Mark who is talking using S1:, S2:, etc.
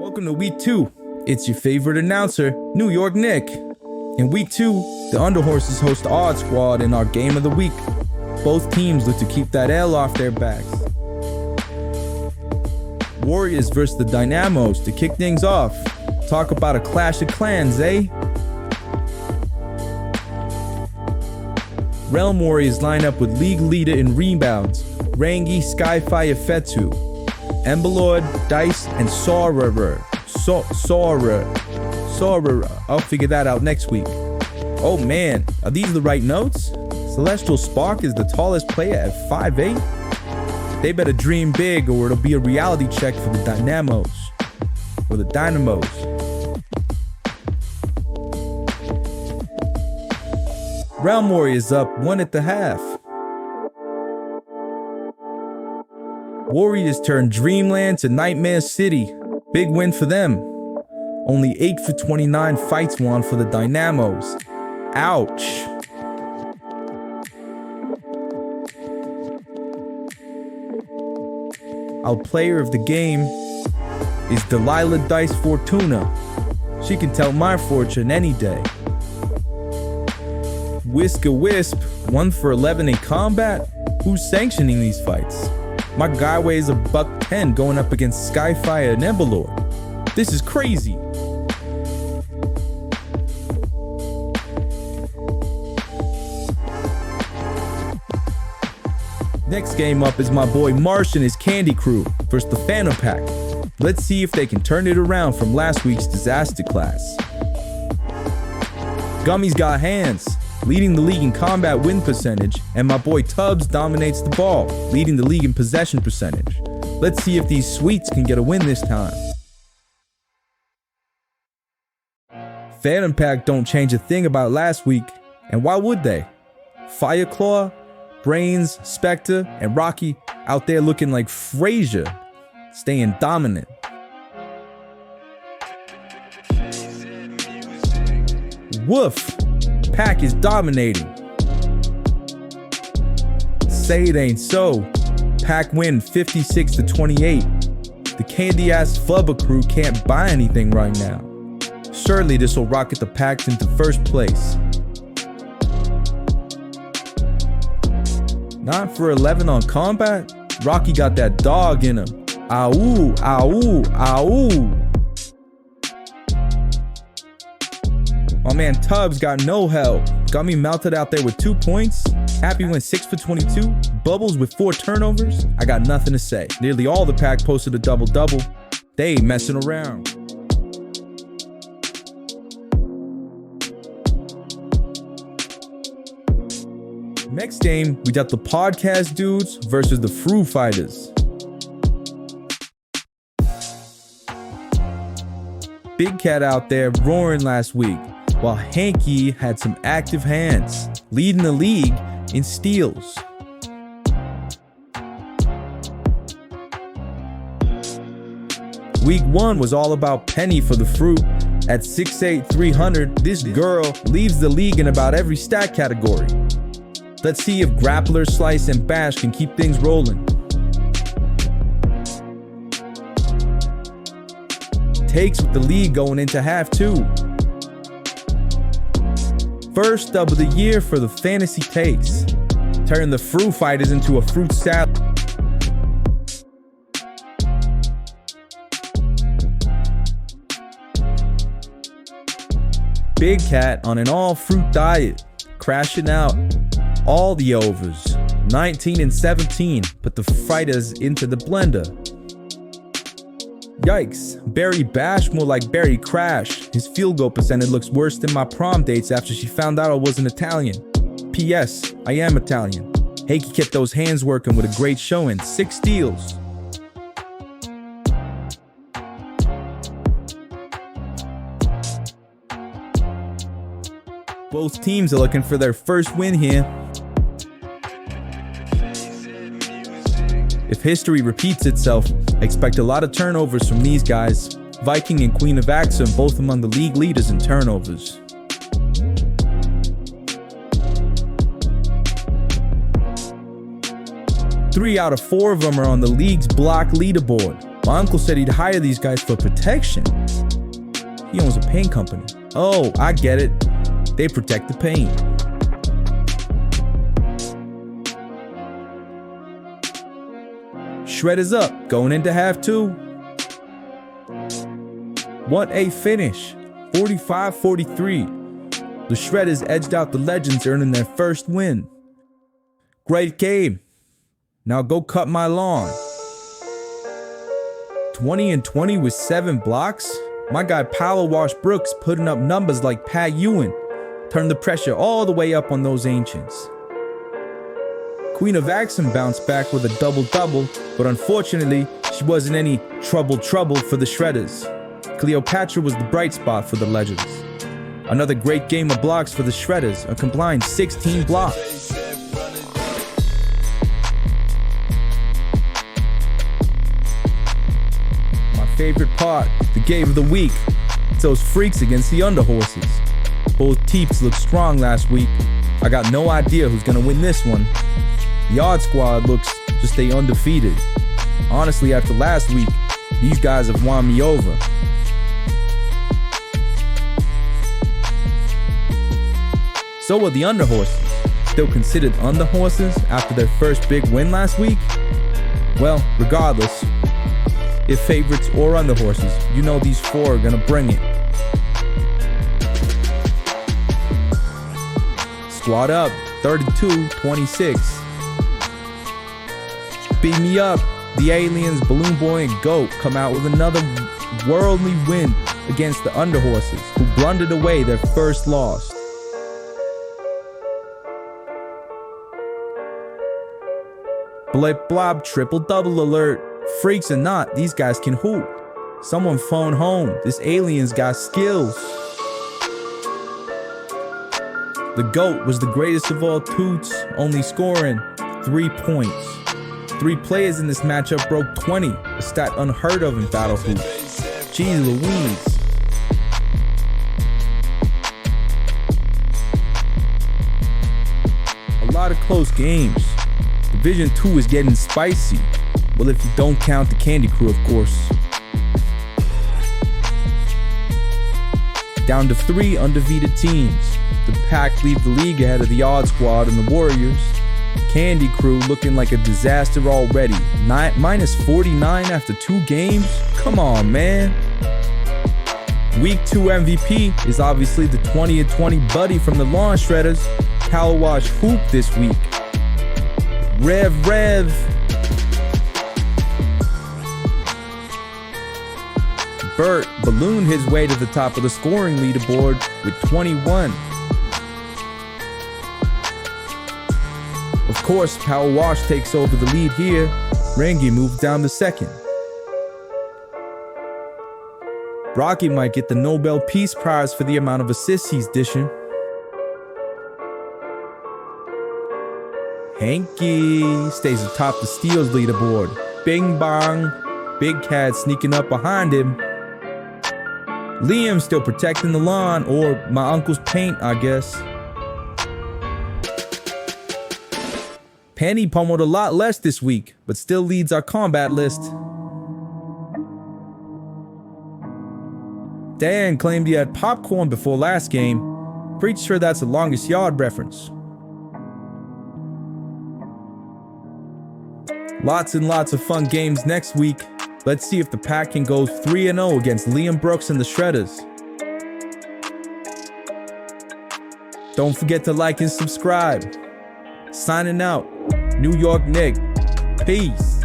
S1: Welcome to week 2. It's your favorite announcer, New York Knick. In week 2, the Underhorses host the Odd Squad in our game of the week. Both teams look to keep that L off their backs. Warriors versus the Dynamos to kick things off. Talk about a clash of clans, eh? Realm Warriors line up with league leader in rebounds, Rangi Skyfire Fetu, Emberlord, Dice, and Sorarer. Sorarer. I'll figure that out next week. Oh man, are these the right notes? Celestial Spark is the tallest player at 5'8". They better dream big or it'll be a reality check for the Dynamos. Or the Dynamos. Realm Warriors up 1 at the half. Warriors turn Dreamland to Nightmare City. Big win for them. Only 8 for 29 fights won for the Dynamos. Ouch. Our player of the game is Delilah Dice Fortuna. She can tell my fortune any day. Whisker Wisp, 1 for 11 in combat? Who's sanctioning these fights? My guy weighs a $110 going up against Skyfire and Emberlord. This is crazy. Next game up is my boy Marsh and his Candy Crew versus the Phenom Pack. Let's see if they can turn it around from last week's disaster class. Gummy's got hands, leading the league in combat win percentage, and my boy Tubbs dominates the ball, leading the league in possession percentage. Let's see if these sweets can get a win this time. Phenom Pack don't change a thing about last week, and why would they? Fireclaw, Brains, Spectre, and Rocky out there looking like Frazier, staying dominant. Woof! Pack is dominating. Say it ain't so. Pack win 56 to 28. The candy-ass Flubber Crew can't buy anything right now. Surely this will rocket the Packs into first place. 9 for 11 on combat? Rocky got that dog in him. Ow, ow, ow. My man Tubbs got no help. Got me melted out there with 2 points. Happy went 6 for 22. Bubbles with 4 turnovers. I got nothing to say. Nearly all the pack posted a double-double. They ain't messing around. Next game, we got the podcast dudes versus the Frui Fighters. Big Cat out there roaring last week, while Hanky had some active hands, leading the league in steals. Week 1 was all about Penny for the Fruit. At 6'8", 300, this girl leads the league in about every stat category. Let's see if Grappler, Slice, and Bash can keep things rolling. Takes with the lead going into half 2. First dub of the year for the Fantasy Takes. Turn the Frui Fighters into a fruit salad. Big Cat on an all-fruit diet, crashing out. All the overs, 19 and 17, put the Fighters into the blender. Yikes, Barry Bash more like Barry Crash. His field goal percentage looks worse than my prom dates after she found out I wasn't Italian. P.S. I am Italian. Hakey kept those hands working with a great showing, 6 steals. Both teams are looking for their first win here. If history repeats itself, I expect a lot of turnovers from these guys. Viking and Queen of Axum both among the league leaders in turnovers. Three out of 4 of them are on the league's block leaderboard. My uncle said he'd hire these guys for protection. He owns a paint company. Oh, I get it. They protect the paint. Shredders up, going into half two. What a finish. 45-43. The Shredders edged out the Legends, earning their first win. Great game. Now go cut my lawn. 20-20 with 7 blocks. My guy Power Wash Brooks putting up numbers like Pat Ewan. Turned the pressure all the way up on those Ancients. Queen of Axum bounced back with a double-double, but unfortunately, she wasn't any trouble for the Shredders. Cleopatra was the bright spot for the Legends. Another great game of blocks for the Shredders, a combined 16 blocks. My favorite part, the game of the week. It's those freaks against the Underhorses. Both teams looked strong last week. I got no idea who's gonna win this one. The Odd Squad looks to stay undefeated. Honestly, after last week, these guys have won me over. So are the Underhorses. Still considered Underhorses after their first big win last week? Well, regardless, if favorites or Underhorses, you know these 4 are gonna bring it. Squad up, 32-26. Beat me up. The Aliens, Balloon Boy, and Goat come out with another worldly win against the Underhorses, who blundered away their first loss. Blip blob, triple-double alert. Freaks or not, these guys can hoop. Someone phone home. This Alien's got skills. The GOAT was the greatest of all toots, only scoring 3 points. 3 players in this matchup broke 20, a stat unheard of in Battle Hoop. Jeez Louise. A lot of close games. Division 2 is getting spicy. Well, if you don't count the Candy Crew, of course. Down to 3 undefeated teams. The Pack leave the league ahead of the Odd Squad and the Warriors. Candy Crew looking like a disaster already. Minus 49 after 2 games? Come on, man. Week 2 MVP is obviously the 20-20 buddy from the Lawn Shredders. Power Wash Hoop this week. Rev. Bert ballooned his way to the top of the scoring leaderboard with 21. Of course, Power Wash takes over the lead here. Rangi moves down to 2nd. Rocky might get the Nobel Peace Prize for the amount of assists he's dishing. Hanky stays atop the steals leaderboard. Bing bong. Big Cat sneaking up behind him. Liam still protecting the lawn, or my uncle's paint, I guess. Penny pummeled a lot less this week, but still leads our combat list. Dan claimed he had popcorn before last game. Pretty sure that's a Longest Yard reference. Lots and lots of fun games next week. Let's see if the Pack can go 3-0 against Liam Brooks and the Shredders. Don't forget to like and subscribe. Signing out, New York Knick. Peace.